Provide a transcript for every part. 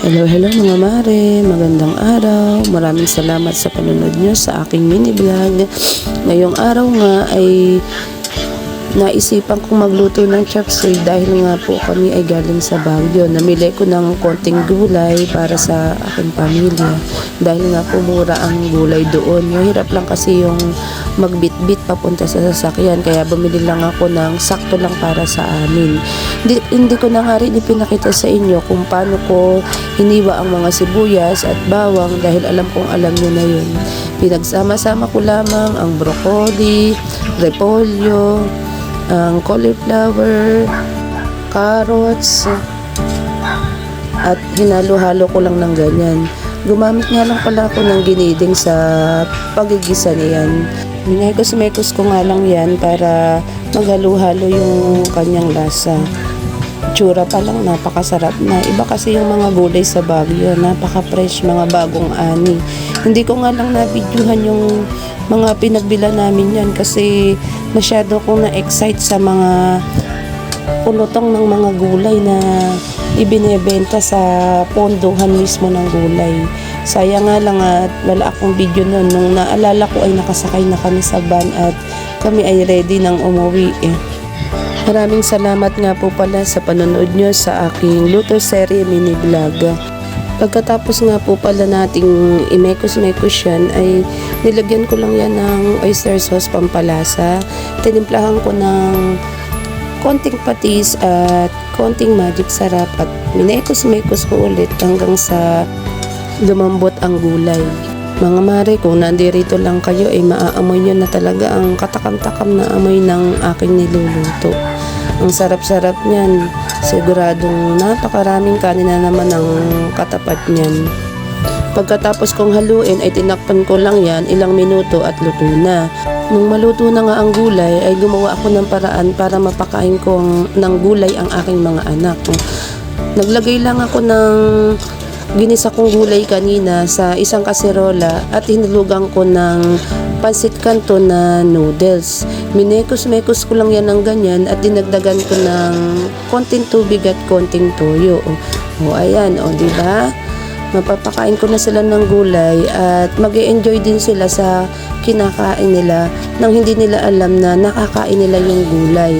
Hello, hello mga mare, magandang araw. Maraming salamat sa panunod nyo sa aking mini vlog. Ngayong araw nga ay naisipan kong magluto ng chop suey dahil nga po kami ay galing sa Baguio. Namili ko ng konting gulay para sa aking pamilya dahil nga po mura ang gulay doon. Mahirap lang kasi yung magbitbit papunta sa sasakyan, kaya bumili lang ako ng sakto lang para sa amin. Hindi ko na nga rin ipinakita sa inyo kung paano ko hiniwa ang mga sibuyas at bawang dahil alam nyo na yun. Pinagsama-sama ko lamang ang broccoli, repolyo, ang cauliflower, carrots, at hinalo-halo ko lang ng ganyan. Gumamit nga lang pala ako ng giniding sa pagigisa niyan. Minekos-mekos ko nga lang yan para maghalo-halo yung kanyang lasa. Tsura pa lang, napakasarap na. Iba kasi yung mga gulay sa Baguio, napaka-fresh, mga bagong ani. Hindi ko nga lang na-videohan yung mga pinagbila namin yan kasi masyado akong na-excite sa mga pulutong ng mga gulay na ibinebenta sa pondohan mismo ng gulay. Sayang nga lang at wala akong video noon. Nung naalala ko ay nakasakay na kami sa van at kami ay ready nang umuwi Maraming salamat nga po pala sa panonood nyo sa aking luto serye mini vlog. Pagkatapos nga po pala nating imekos-mekos yan ay nilagyan ko lang yan ng oyster sauce pampalasa. Tinimplahan ko ng konting patis at konting magic sarap at minekos-mekos ko ulit hanggang sa lumambot ang gulay. Mga mare, kung nandirito lang kayo ay maaamoy nyo na talaga ang katakam-takam na amoy ng aking niluluto. Ang sarap-sarap niyan. Siguradong napakaraming kanin na naman ang katapat niyan. Pagkatapos kong haluin ay tinakpan ko lang yan ilang minuto at luto na. Nung maluto na nga ang gulay ay gumawa ako ng paraan para mapakain ko ng gulay ang aking mga anak. Naglagay lang ako ng ginisa kong gulay kanina sa isang kaserola at hinulugan ko ng pansit canton na noodles. Minekos-mekos ko lang yan ng ganyan at dinagdagan ko ng konting tubig at konting toyo. Ayan, diba? Mapapakain ko na sila ng gulay at mag-e-enjoy din sila sa kinakain nila nang hindi nila alam na nakakain nila yung gulay.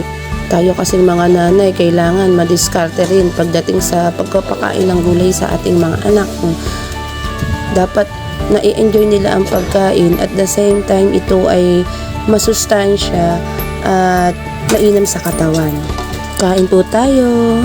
Tayo kasing mga nanay, kailangan madiskarte rin pagdating sa pagpapakain ng gulay sa ating mga anak. Dapat na-enjoy nila ang pagkain at the same time ito ay masustansya at mainam sa katawan. Kain po tayo!